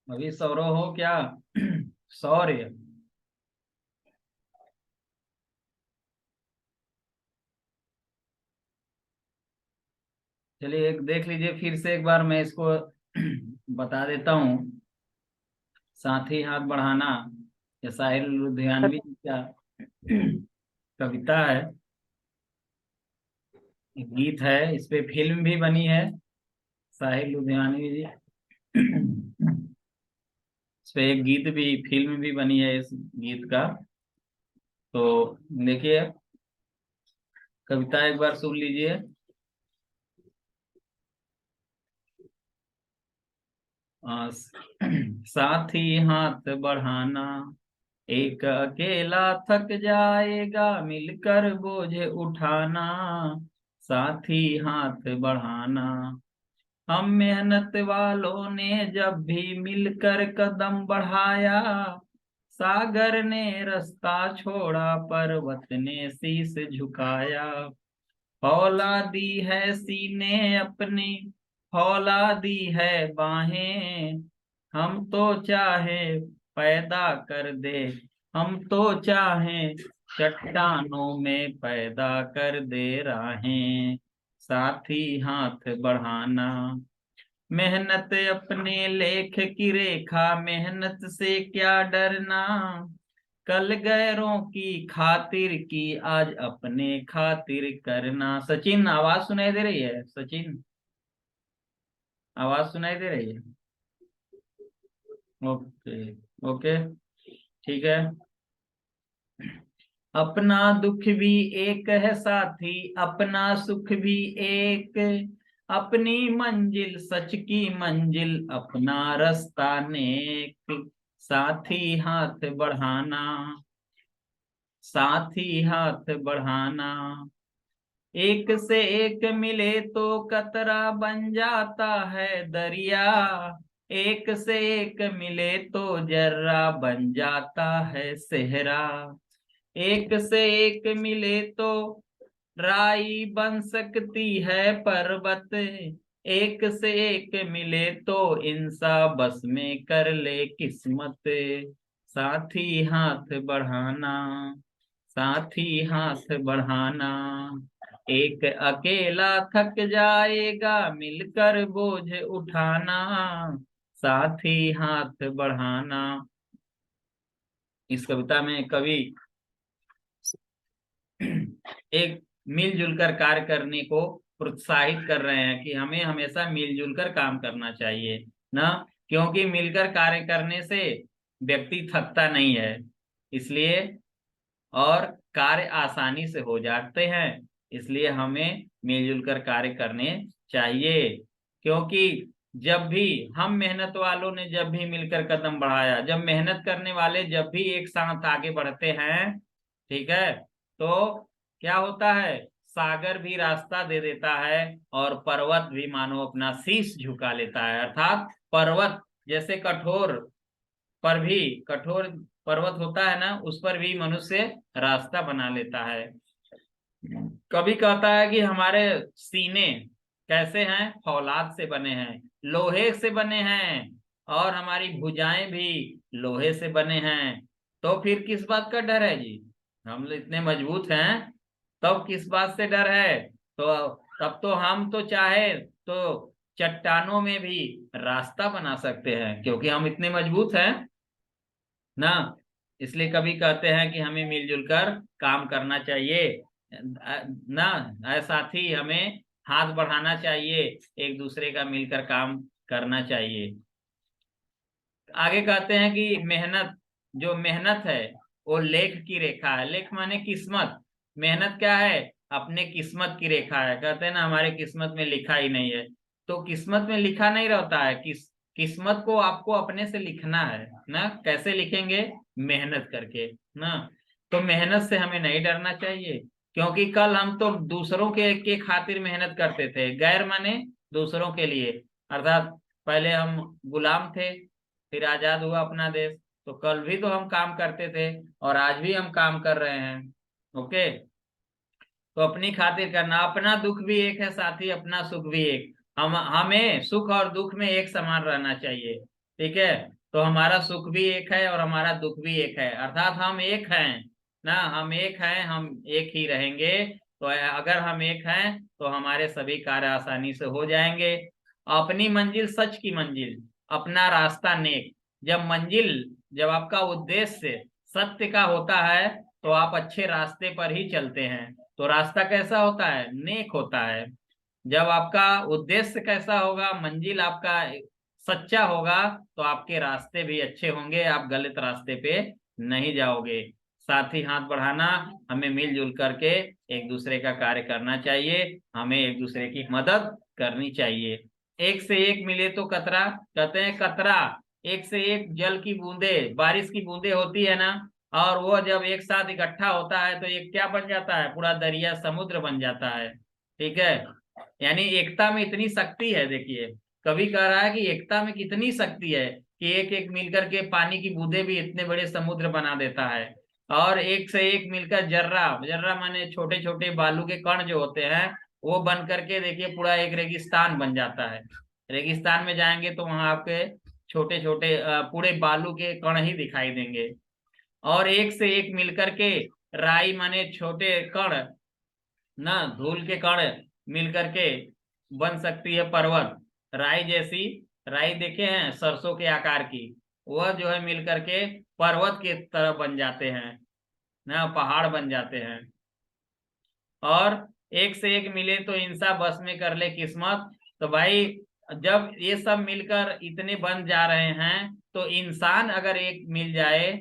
अभी सौरो हो क्या? सौर्य। चलिए एक देख लीजिए फिर से एक बार, मैं इसको बता देता हूँ। साथी हाथ बढ़ाना, ये साहिल लुधियानवी जी का कविता है, एक गीत है, इस पे फिल्म भी बनी है। साहिल लुधियानवी जी इस पे एक गीत भी, फिल्म भी बनी है इस गीत का। तो देखिए, कविता एक बार सुन लीजिए। आ, साथी हाथ बढ़ाना, एक अकेला थक जाएगा, मिलकर बोझ उठाना। साथी हाथ बढ़ाना, हम मेहनत वालों ने जब भी मिलकर कदम बढ़ाया, सागर ने रास्ता छोड़ा, पर्वत ने शीश झुकाया। हौला दी है सीने अपनी, हौला दी है बाहें, हम तो चाहे पैदा कर दे, हम तो चाहे चट्टानों में पैदा कर दे राहें। साथी हाथ बढ़ाना, मेहनत अपने लेख की रेखा, मेहनत से क्या डरना। कल गैरों की खातिर की, आज अपने खातिर करना। सचिन, आवाज सुनाई दे रही है? सचिन, आवाज सुनाई दे रही है? ओके। ओके, ठीक है। अपना दुख भी एक है साथी, अपना सुख भी एक, अपनी मंजिल सच की मंजिल, अपना रास्ता नेक। साथी हाथ बढ़ाना, साथी हाथ बढ़ाना, एक से एक मिले तो कतरा बन जाता है दरिया, एक से एक मिले तो जर्रा बन जाता है सेहरा। एक से एक मिले तो राई बन सकती है पर्वत, एक से एक मिले तो इंसा बस में कर ले किस्मत। साथी हाथ बढ़ाना, साथी हाथ बढ़ाना, एक अकेला थक जाएगा, मिलकर बोझ उठाना। साथी हाथ बढ़ाना। इस कविता में कवि एक मिलजुल कर कार्य करने को प्रोत्साहित कर रहे हैं कि हमें हमेशा मिलजुल कर काम करना चाहिए ना, क्योंकि मिलकर कार्य करने से व्यक्ति थकता नहीं है, इसलिए, और कार्य आसानी से हो जाते हैं, इसलिए हमें मिलजुल कर कार्य करने चाहिए। क्योंकि जब भी हम मेहनत वालों ने जब भी मिलकर कदम बढ़ाया, जब मेहनत करने वाले जब भी एक साथ आगे बढ़ते हैं, ठीक है, तो क्या होता है, सागर भी रास्ता दे देता है, और पर्वत भी मानो अपना शीश झुका लेता है। अर्थात पर्वत जैसे कठोर पर भी, कठोर पर्वत होता है ना, उस पर भी मनुष्य रास्ता बना लेता है। कभी कहता है कि हमारे सीने कैसे हैं, फौलाद से बने हैं, लोहे से बने हैं, और हमारी भुजाएं भी लोहे से बने हैं। तो फिर किस बात का डर है जी? हम लोग इतने मजबूत हैं, तब किस बात से डर है? तो तब तो हम तो चाहे तो चट्टानों में भी रास्ता बना सकते हैं, क्योंकि हम इतने मजबूत हैं ना। इसलिए कभी कहते हैं कि हमें मिलजुल कर काम करना चाहिए ना, साथ ही हमें हाथ बढ़ाना चाहिए, एक दूसरे का मिलकर काम करना चाहिए। आगे कहते हैं कि मेहनत, जो मेहनत है वो लेख की रेखा है। लेख माने किस्मत, मेहनत क्या है, अपने किस्मत की रेखा है। कहते हैं ना हमारे किस्मत में लिखा ही नहीं है, तो किस्मत में लिखा नहीं रहता है, किस्मत को आपको अपने से लिखना है ना। कैसे लिखेंगे? मेहनत करके ना। तो मेहनत से हमें नहीं डरना चाहिए, क्योंकि कल हम तो दूसरों के खातिर मेहनत करते थे, गैर माने दूसरों के लिए। अर्थात पहले हम गुलाम थे, फिर आजाद हुआ अपना देश, तो कल भी तो हम काम करते थे, और आज भी हम काम कर रहे हैं। ओके, तो अपनी खातिर करना, अपना दुख भी एक है साथी, अपना सुख भी एक। हम हमें सुख और दुख में एक समान रहना चाहिए। ठीक है। तो हमारा सुख भी एक है और हमारा दुख भी एक है, अर्थात हम एक हैं ना, हम एक हैं, हम एक ही रहेंगे। तो अगर हम एक हैं तो हमारे सभी कार्य आसानी से हो जाएंगे। अपनी मंजिल सच की मंजिल, अपना रास्ता नेक। जब आपका उद्देश्य सत्य का होता है तो आप अच्छे रास्ते पर ही चलते हैं। तो रास्ता कैसा होता है? नेक होता है। जब आपका उद्देश्य कैसा होगा, मंजिल आपका सच्चा होगा, तो आपके रास्ते भी अच्छे होंगे, आप गलत रास्ते पे नहीं जाओगे। साथ ही हाथ बढ़ाना, हमें मिलजुल करके एक दूसरे का कार्य करना चाहिए, हमें एक दूसरे की मदद करनी चाहिए। एक से एक मिले तो कतरा, कहते हैं कतरा, एक से एक जल की बूंदे, बारिश की बूंदे होती है ना, और वो जब एक साथ इकट्ठा होता है तो ये क्या बन जाता है? पूरा दरिया समुद्र बन जाता है। ठीक है। यानी एकता में इतनी शक्ति है। देखिए, कवि कह रहा है कि एकता में कितनी शक्ति है कि एक एक मिलकर के पानी की बूंदे भी इतने बड़े समुद्र बना देता है। और एक से एक मिलकर जर्रा, जर्रा माने छोटे छोटे बालू के कण जो होते हैं, वो बन करके देखिए पूरा एक रेगिस्तान बन जाता है। रेगिस्तान में जाएंगे तो वहां आपके छोटे छोटे पूरे बालू के कण ही दिखाई देंगे। और एक से एक मिलकर के राई माने छोटे कण ना, धूल के कण मिलकर के बन सकती है पर्वत। राई जैसी, राई देखे हैं सरसों के आकार की, वह जो है मिलकर के पर्वत के तरह बन जाते हैं ना, पहाड़ बन जाते हैं। और एक से एक मिले तो इंसा बस में कर ले किस्मत। तो भाई, जब ये सब मिलकर इतने बन जा रहे हैं तो इंसान अगर एक मिल जाए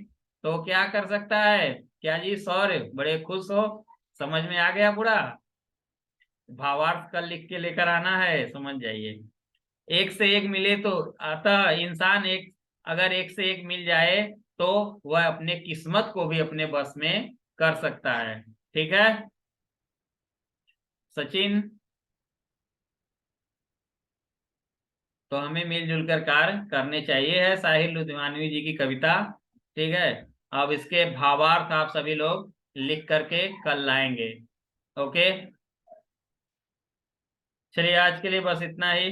तो क्या कर सकता है? क्या जी सौर्य, बड़े खुश हो? समझ में आ गया पूरा? भावार्थ कल लिख के लेकर आना है, समझ जाइए। एक से एक मिले तो, अतः इंसान एक, अगर एक से एक मिल जाए तो वह अपने किस्मत को भी अपने बस में कर सकता है। ठीक है सचिन। तो हमें मिलजुल कर कार्य करने चाहिए, है साहिल लुधियानवी जी की कविता। ठीक है। अब इसके भावार्थ आप सभी लोग लिख करके कल लाएंगे। ओके, चलिए आज के लिए बस इतना ही।